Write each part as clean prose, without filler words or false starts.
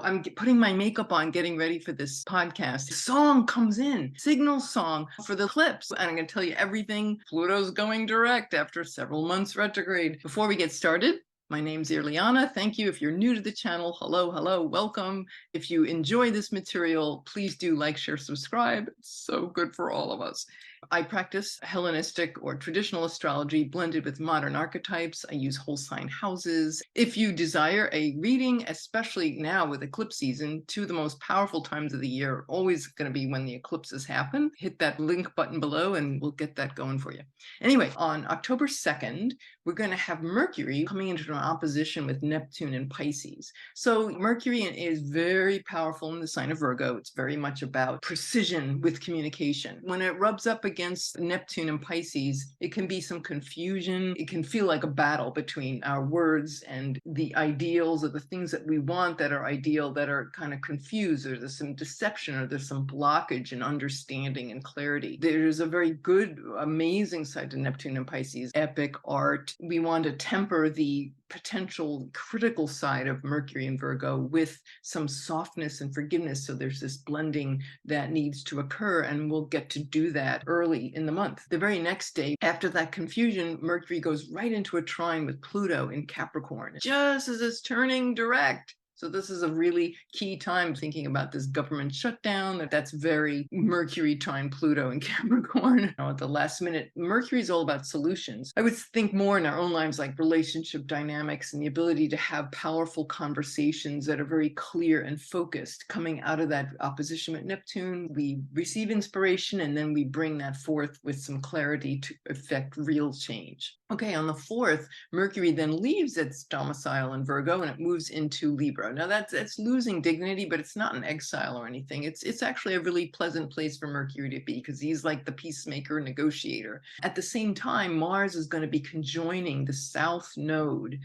I'm putting my makeup on, getting ready for this podcast. The song comes in, signal song for the eclipse. And I'm going to tell you everything. Pluto's going direct after several months retrograde. Before we get started, my name's Irlianna. Thank you. If you're new to the channel, hello, welcome. If you enjoy this material, please do like, share, subscribe. It's so good for all of us. I practice Hellenistic or traditional astrology blended with modern archetypes. I use whole sign houses. If you desire a reading, especially now with eclipse season, two of the most powerful times of the year are always going to be when the eclipses happen. Hit that link button below and we'll get that going for you. Anyway, on October 2nd, we're going to have Mercury coming into an opposition with Neptune and Pisces. So Mercury is very powerful in the sign of Virgo. It's very much about precision with communication. When it rubs up against Neptune and Pisces, it can be some confusion. It can feel like a battle between our words and the ideals, or the things that we want that are ideal that are kind of confused, or there's some deception, or there's some blockage in understanding and clarity. There's a very good, amazing side to Neptune and Pisces, epic art. We want to temper the potential critical side of Mercury and Virgo with some softness and forgiveness. So there's this blending that needs to occur, and we'll get to do that early in the month. The very next day, after that confusion, Mercury goes right into a trine with Pluto in Capricorn, just as it's turning direct. So this is a really key time thinking about this government shutdown. That's very Mercury trine Pluto in Capricorn. At the last minute, Mercury is all about solutions. I would think more in our own lives, like relationship dynamics and the ability to have powerful conversations that are very clear and focused. Coming out of that opposition with Neptune, we receive inspiration and then we bring that forth with some clarity to effect real change. Okay, on the 4th, Mercury then leaves its domicile in Virgo and it moves into Libra. Now that's losing dignity, but it's not an exile or anything. It's actually a really pleasant place for Mercury to be, because he's like the peacemaker, negotiator. At the same time, Mars is going to be conjoining the South Node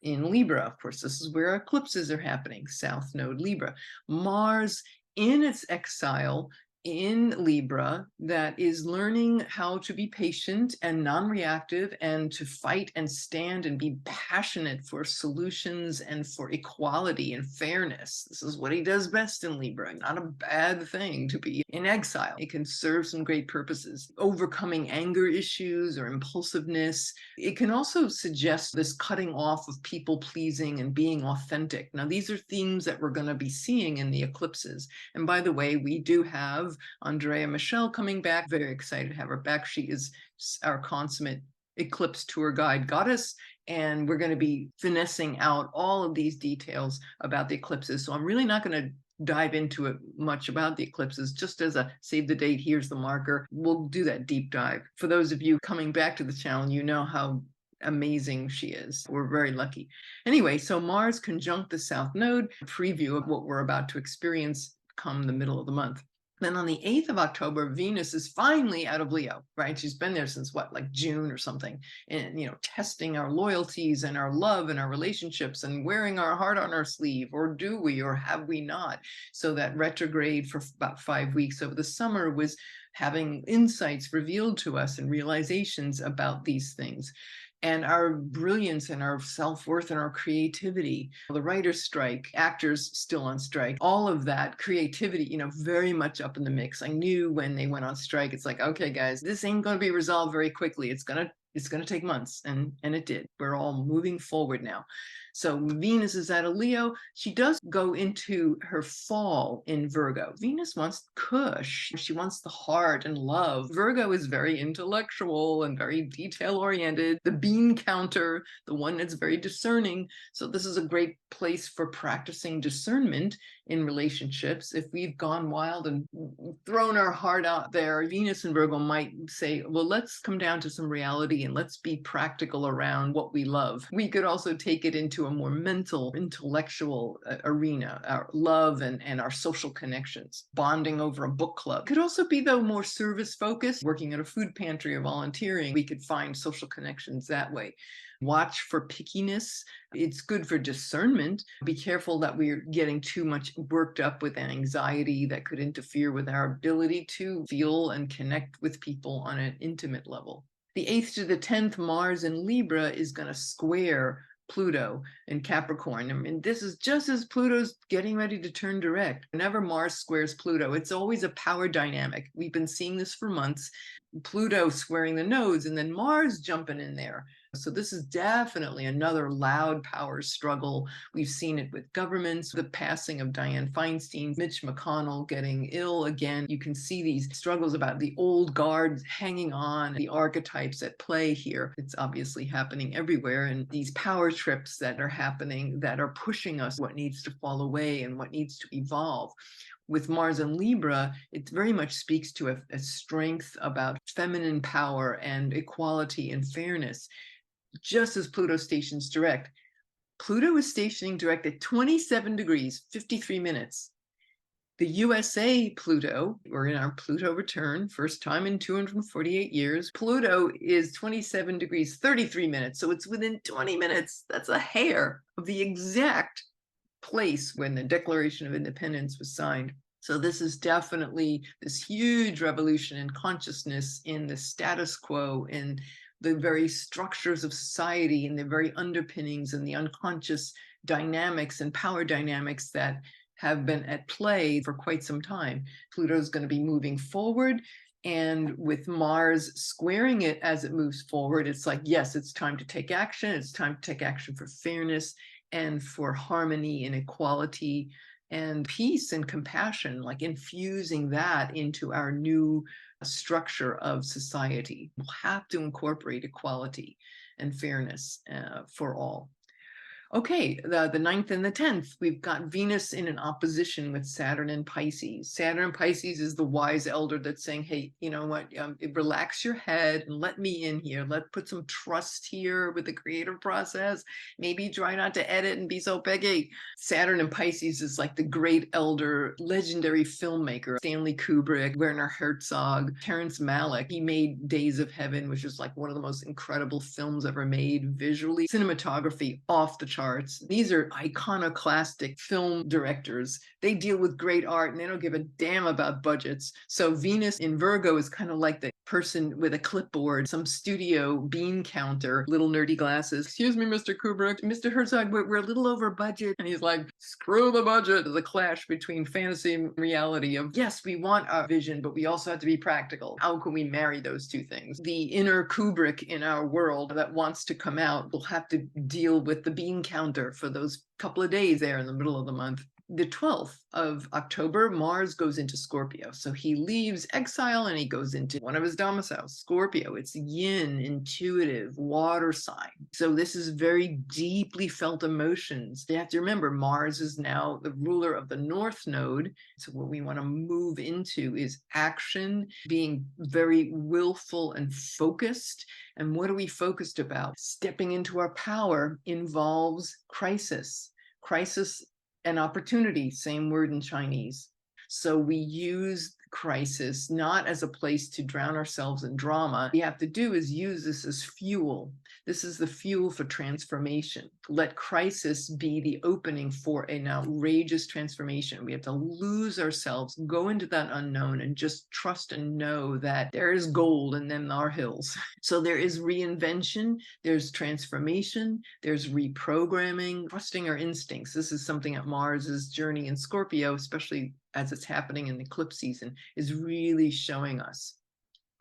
in Libra. Of course, this is where eclipses are happening, South Node Libra. Mars in its exile in Libra, that is learning how to be patient and non-reactive, and to fight and stand and be passionate for solutions and for equality and fairness. This is what he does best in Libra. Not a bad thing to be in exile. It can serve some great purposes. Overcoming anger issues or impulsiveness. It can also suggest this cutting off of people pleasing and being authentic. Now, these are themes that we're going to be seeing in the eclipses. And by the way, we do have Andrea Michelle coming back. Very excited to have her back. She is our consummate eclipse tour guide goddess, and we're going to be finessing out all of these details about the eclipses. So I'm really not going to dive into it much about the eclipses, just as a save the date, here's the marker. We'll do that deep dive. For those of you coming back to the channel, you know how amazing she is. We're very lucky. Anyway, so Mars conjunct the South Node, a preview of what we're about to experience come the middle of the month. Then on the 8th of October, Venus is finally out of Leo, right? She's been there since what, like June or something. And, testing our loyalties and our love and our relationships and wearing our heart on our sleeve, or do we, or have we not? So that retrograde for about 5 weeks over the summer was having insights revealed to us and realizations about these things. And our brilliance and our self-worth and our creativity, the writer's strike, actors still on strike, all of that creativity, very much up in the mix. I knew when they went on strike, it's like, okay, guys, this ain't going to be resolved very quickly. It's going to take months, and it did. We're all moving forward now. So Venus is out of Leo. She does go into her fall in Virgo. Venus wants kush. She wants the heart and love. Virgo is very intellectual and very detail-oriented, the bean counter, the one that's very discerning. So this is a great place for practicing discernment in relationships. If we've gone wild and thrown our heart out there, Venus and Virgo might say, well, let's come down to some reality and let's be practical around what we love. We could also take it into a more mental, intellectual arena, our love and our social connections, bonding over a book club. Could also be, though, more service focused, working at a food pantry or volunteering. We could find social connections that way. Watch for pickiness. It's good for discernment. Be careful that we're getting too much worked up with anxiety that could interfere with our ability to feel and connect with people on an intimate level. The 8th to the 10th, Mars in Libra is going to square Pluto in Capricorn. I mean, this is just as Pluto's getting ready to turn direct. Whenever Mars squares Pluto, it's always a power dynamic. We've been seeing this for months. Pluto squaring the nodes and then Mars jumping in there. So this is definitely another loud power struggle. We've seen it with governments, the passing of Dianne Feinstein, Mitch McConnell getting ill again. You can see these struggles about the old guard hanging on, the archetypes at play here. It's obviously happening everywhere. And these power trips that are happening that are pushing us what needs to fall away and what needs to evolve. With Mars and Libra, it very much speaks to a strength about feminine power and equality and fairness. Just as Pluto stations direct. Pluto is stationing direct at 27 degrees, 53 minutes. The USA Pluto, we're in our Pluto return, first time in 248 years. Pluto is 27 degrees, 33 minutes. So it's within 20 minutes. That's a hair of the exact place when the Declaration of Independence was signed. So this is definitely this huge revolution in consciousness, in the status quo, in the very structures of society and the very underpinnings and the unconscious dynamics and power dynamics that have been at play for quite some time. Pluto is going to be moving forward, and with Mars squaring it as it moves forward, it's like, yes, it's time to take action. It's time to take action for fairness and for harmony and equality and peace and compassion, like infusing that into our new structure of society. We'll have to incorporate equality and fairness for all. Okay, the 9th and the 10th, we've got Venus in an opposition with Saturn and Pisces. Saturn and Pisces is the wise elder that's saying, hey, you know what, relax your head and let me in here. Let's put some trust here with the creative process. Maybe try not to edit and be so picky. Saturn and Pisces is like the great elder, legendary filmmaker. Stanley Kubrick, Werner Herzog, Terrence Malick. He made Days of Heaven, which is like one of the most incredible films ever made visually. Cinematography off the charts. These are iconoclastic film directors. They deal with great art and they don't give a damn about budgets. So Venus in Virgo is kind of like the person with a clipboard, some studio bean counter, little nerdy glasses. Excuse me, Mr. Kubrick, Mr. Herzog, we're a little over budget. And he's like, screw the budget. The clash between fantasy and reality of, yes, we want a vision, but we also have to be practical. How can we marry those two things? The inner Kubrick in our world that wants to come out will have to deal with the bean counter for those couple of days there in the middle of the month. The 12th of October, Mars goes into Scorpio. So he leaves exile and he goes into one of his domiciles, Scorpio. It's yin, intuitive, water sign. So this is very deeply felt emotions. You have to remember, Mars is now the ruler of the North Node. So what we want to move into is action, being very willful and focused. And what are we focused about? Stepping into our power involves crisis. Crisis and opportunity, same word in Chinese. So we use crisis not as a place to drown ourselves in drama. What we have to do is use this as fuel. This is the fuel for transformation. Let crisis be the opening for an outrageous transformation. We have to lose ourselves, go into that unknown, and just trust and know that there is gold in them our hills. So there is reinvention, there's transformation, there's reprogramming, trusting our instincts. This is something that Mars's journey in Scorpio, especially as it's happening in the eclipse season, is really showing us.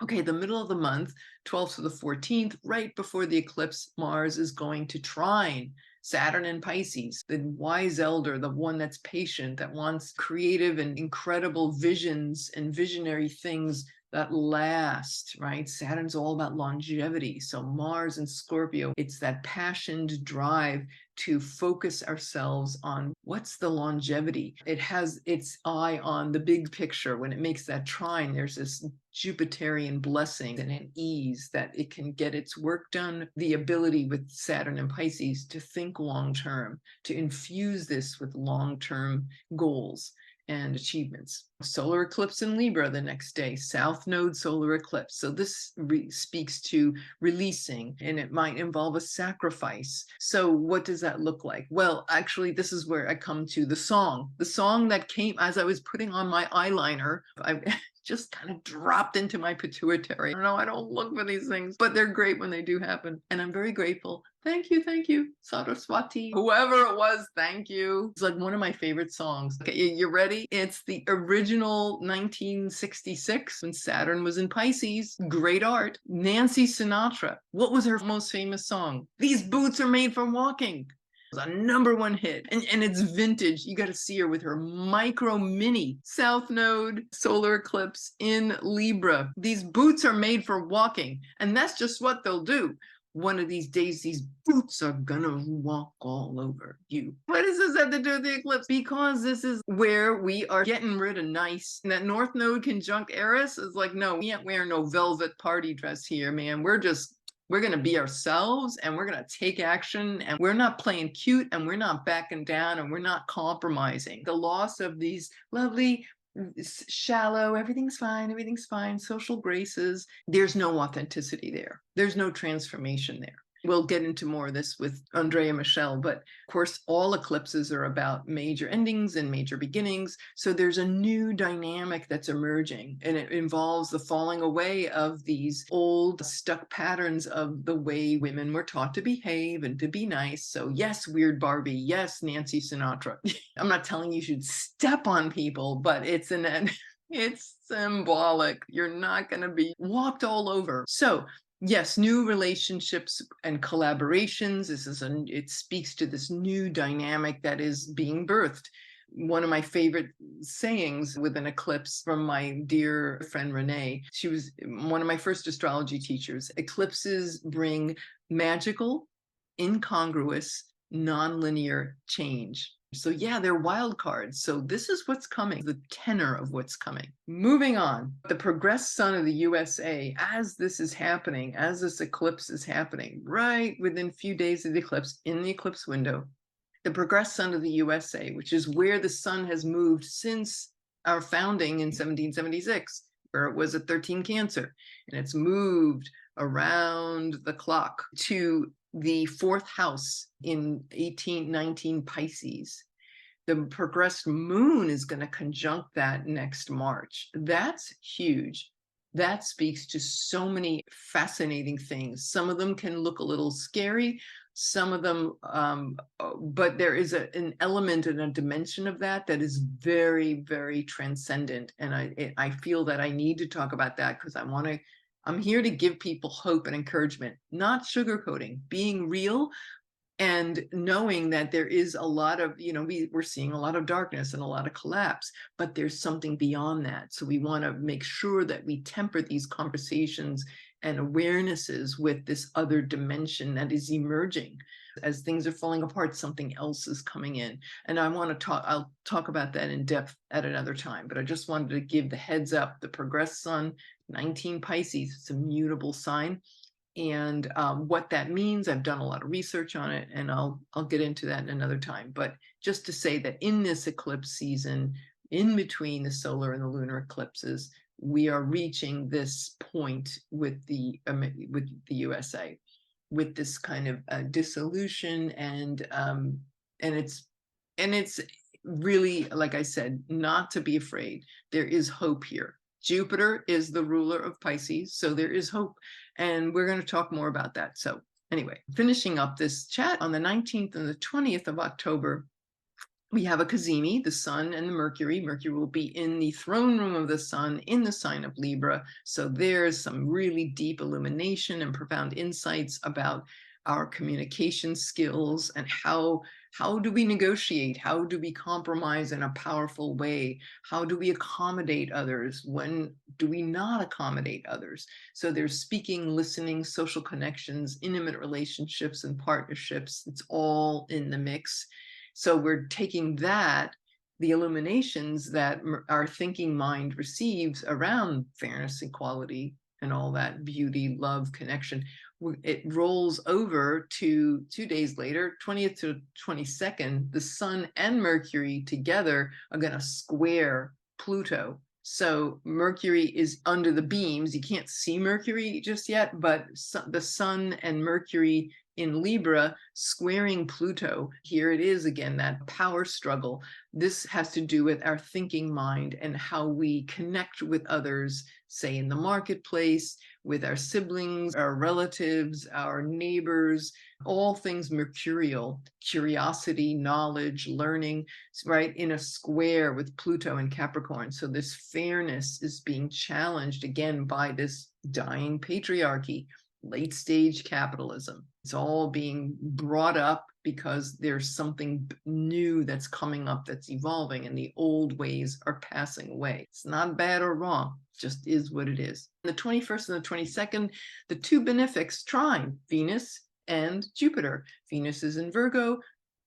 Okay, the middle of the month, 12th to the 14th, right before the eclipse, Mars is going to trine Saturn and Pisces, the wise elder, the one that's patient, that wants creative and incredible visions and visionary things that last, right? Saturn's all about longevity. So Mars and Scorpio, it's that passioned drive to focus ourselves on what's the longevity. It has its eye on the big picture. When it makes that trine, there's this Jupiterian blessing and an ease that it can get its work done. The ability with Saturn and Pisces to think long-term, to infuse this with long-term goals and achievements. Solar eclipse in Libra the next day, South Node solar eclipse. So this speaks to releasing, and it might involve a sacrifice. So what does that look like? Well, actually, this is where I come to the song that came as I was putting on my eyeliner. I just kind of dropped into my pituitary. I don't know, I don't look for these things, but they're great when they do happen. And I'm very grateful. Thank you, Saraswati. Whoever it was, thank you. It's like one of my favorite songs. Okay, you ready? It's the original 1966 when Saturn was in Pisces. Great art. Nancy Sinatra. What was her most famous song? These boots are made for walking. It was a #1 hit. And it's vintage. You got to see her with her micro mini South Node solar eclipse in Libra. These boots are made for walking. And that's just what they'll do. One of these days, these boots are gonna walk all over you. What does this have to do with the eclipse? Because this is where we are getting rid of nice. And that North Node conjunct Eris is like, no, we ain't wearing no velvet party dress here, man. We're going to be ourselves, and we're going to take action, and we're not playing cute, and we're not backing down, and we're not compromising. The loss of these lovely, shallow, everything's fine, social graces. There's no authenticity there. There's no transformation there. We'll get into more of this with Andrea Michel, but of course, all eclipses are about major endings and major beginnings. So there's a new dynamic that's emerging, and it involves the falling away of these old stuck patterns of the way women were taught to behave and to be nice. So yes, Weird Barbie, yes, Nancy Sinatra. I'm not telling you should step on people, but it's symbolic. You're not going to be walked all over. So yes, new relationships and collaborations. It speaks to this new dynamic that is being birthed. One of my favorite sayings with an eclipse from my dear friend Renee, she was one of my first astrology teachers. Eclipses bring magical, incongruous, nonlinear change. So yeah, they're wild cards. So this is what's coming, the tenor of what's coming. Moving on, the progressed sun of the USA, as this is happening, as this eclipse is happening, right within a few days of the eclipse, in the eclipse window, the progressed sun of the USA, which is where the sun has moved since our founding in 1776, where it was at 13 Cancer, and it's moved around the clock to the 4th house in 1819 Pisces. The progressed moon is going to conjunct that next March. That's huge. That speaks to so many fascinating things. Some of them can look a little scary, some of them, but there is an element and a dimension of that is very, very transcendent. And I feel that I need to talk about that because I'm here to give people hope and encouragement, not sugarcoating, being real, and knowing that there is a lot of, we're seeing a lot of darkness and a lot of collapse, but there's something beyond that. So we want to make sure that we temper these conversations and awarenesses with this other dimension that is emerging. As things are falling apart, something else is coming in. And I'll talk about that in depth at another time, but I just wanted to give the heads up. The progressed sun, 19 Pisces, it's a mutable sign. And what that means, I've done a lot of research on it, and I'll get into that in another time. But just to say that in this eclipse season, in between the solar and the lunar eclipses, we are reaching this point with the USA, with this kind of dissolution, and it's really, like I said, not to be afraid. There is hope here. Jupiter is the ruler of Pisces, so there is hope. And we're going to talk more about that. So anyway, finishing up this chat on the 19th and the 20th of October, we have a cazimi, the sun and the Mercury. Mercury will be in the throne room of the sun in the sign of Libra. So there's some really deep illumination and profound insights about our communication skills and how do we negotiate? How do we compromise in a powerful way? How do we accommodate others? When do we not accommodate others? So there's speaking, listening, social connections, intimate relationships, and partnerships. It's all in the mix. So we're taking that, the illuminations that our thinking mind receives around fairness, equality, and all that beauty, love, connection. It rolls over to 2 days later, 20th to 22nd, the sun and Mercury together are going to square Pluto. So Mercury is under the beams. You can't see Mercury just yet, but the sun and Mercury in Libra, squaring Pluto. Here it is again, that power struggle. This has to do with our thinking mind and how we connect with others, say in the marketplace, with our siblings, our relatives, our neighbors, all things mercurial, curiosity, knowledge, learning, right, in a square with Pluto and Capricorn. So this fairness is being challenged again by this dying patriarchy, late stage capitalism. It's all being brought up because there's something new that's coming up, that's evolving, and the old ways are passing away. It's not bad or wrong, it just is what it is. The 21st and the 22nd, the two benefics trine, Venus and Jupiter. Venus is in Virgo,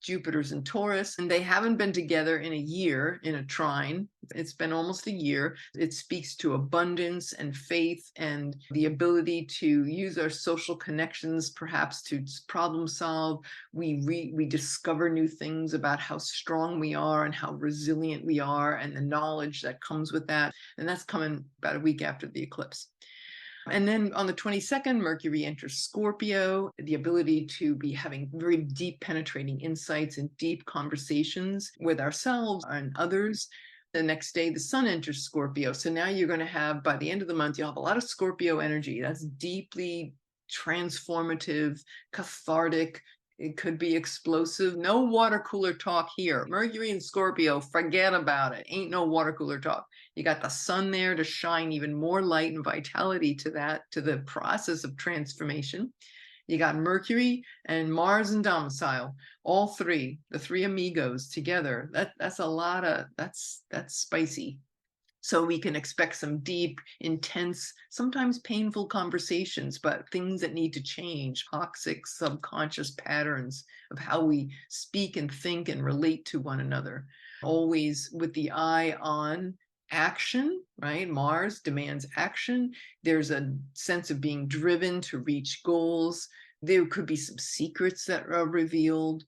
Jupiter's in Taurus, and they haven't been together in a year in a trine. It's been almost a year. It speaks to abundance and faith and the ability to use our social connections, perhaps to problem solve. We discover new things about how strong we are and how resilient we are, and the knowledge that comes with that. And that's coming about a week after the eclipse. And then on the 22nd, Mercury enters Scorpio, the ability to be having very deep penetrating insights and deep conversations with ourselves and others. The next day, the sun enters Scorpio. So now you're going to have, by the end of the month, you'll have a lot of Scorpio energy. That's deeply transformative, cathartic. It could be explosive. No water cooler talk here. Mercury and Scorpio, forget about it. Ain't no water cooler talk. You got the sun there to shine even more light and vitality to that, to the process of transformation. You got Mercury and Mars and domicile, all three, the three amigos together. That's a lot of, that's spicy. So we can expect some deep, intense, sometimes painful conversations, but things that need to change, toxic subconscious patterns of how we speak and think and relate to one another. Always with the eye on action, right? Mars demands action. There's a sense of being driven to reach goals. There could be some secrets that are revealed.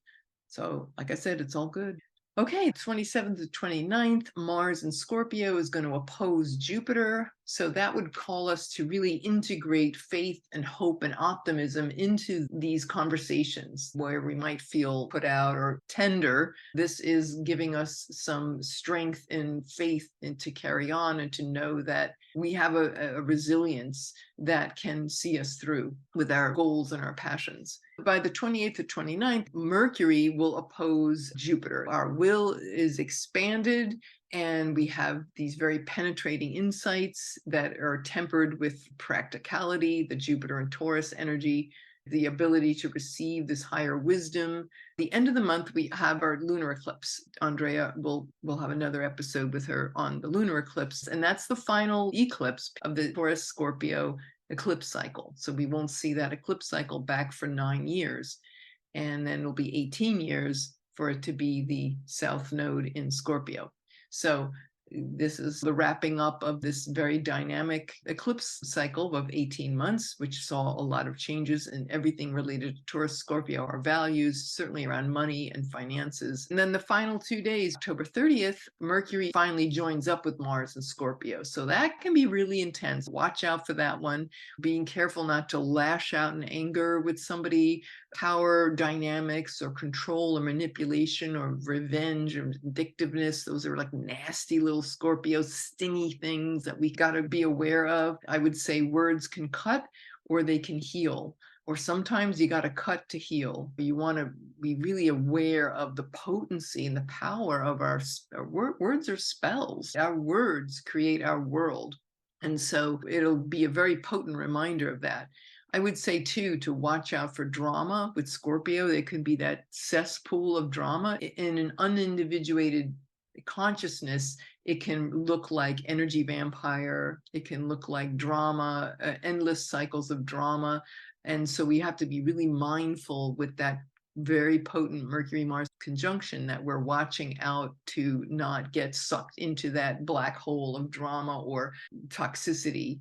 So, like I said, it's all good. Okay, 27th to 29th, Mars in Scorpio is going to oppose Jupiter. So that would call us to really integrate faith and hope and optimism into these conversations where we might feel put out or tender. This is giving us some strength and faith and to carry on and to know that we have a resilience that can see us through with our goals and our passions. By the 28th to 29th, Mercury will oppose Jupiter. Our will is expanded, and we have these very penetrating insights that are tempered with practicality, the Jupiter and Taurus energy, the ability to receive this higher wisdom. The end of the month, we have our lunar eclipse. Andrea will have another episode with her on the lunar eclipse, and that's the final eclipse of the Taurus Scorpio eclipse cycle. So we won't see that eclipse cycle back for 9 years. And then it'll be 18 years for it to be the south node in Scorpio. So this is the wrapping up of this very dynamic eclipse cycle of 18 months, which saw a lot of changes in everything related to Taurus, Scorpio, our values, certainly around money and finances. And then the final 2 days, October 30th, Mercury finally joins up with Mars and Scorpio. So that can be really intense. Watch out for that one. Being careful not to lash out in anger with somebody, power dynamics or control or manipulation or revenge or vindictiveness. Those are like nasty little Scorpio stingy things that we got to be aware of. I would say words can cut or they can heal, or sometimes you got to cut to heal. You want to be really aware of the potency and the power of our words are spells. Our words create our world. And so it'll be a very potent reminder of that. I would say, too, to watch out for drama with Scorpio. There could be that cesspool of drama in an unindividuated consciousness. It can look like energy vampire. It can look like drama, endless cycles of drama. And so we have to be really mindful with that very potent Mercury-Mars conjunction that we're watching out to not get sucked into that black hole of drama or toxicity.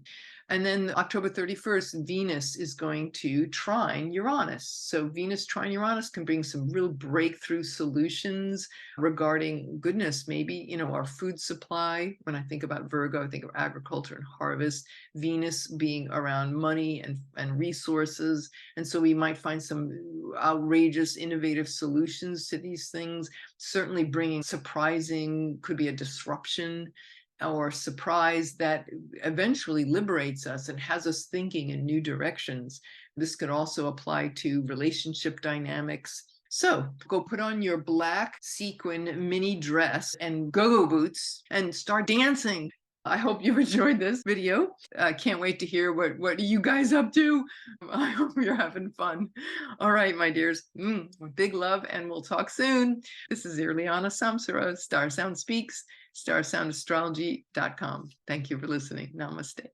And then October 31st, Venus is going to trine Uranus. So Venus trine Uranus can bring some real breakthrough solutions regarding, goodness, maybe, our food supply. When I think about Virgo, I think of agriculture and harvest. Venus being around money and resources. And so we might find some outrageous, innovative solutions to these things, certainly bringing surprising, could be a disruption or surprise that eventually liberates us and has us thinking in new directions. This could also apply to relationship dynamics. So go put on your black sequin mini dress and go-go boots and start dancing. I hope you've enjoyed this video. I can't wait to hear what are you guys up to. I hope you're having fun. All right, my dears. Big love, and we'll talk soon. This is Irlianna Samsara, StarSound Speaks, StarSoundastrology.com. Thank you for listening. Namaste.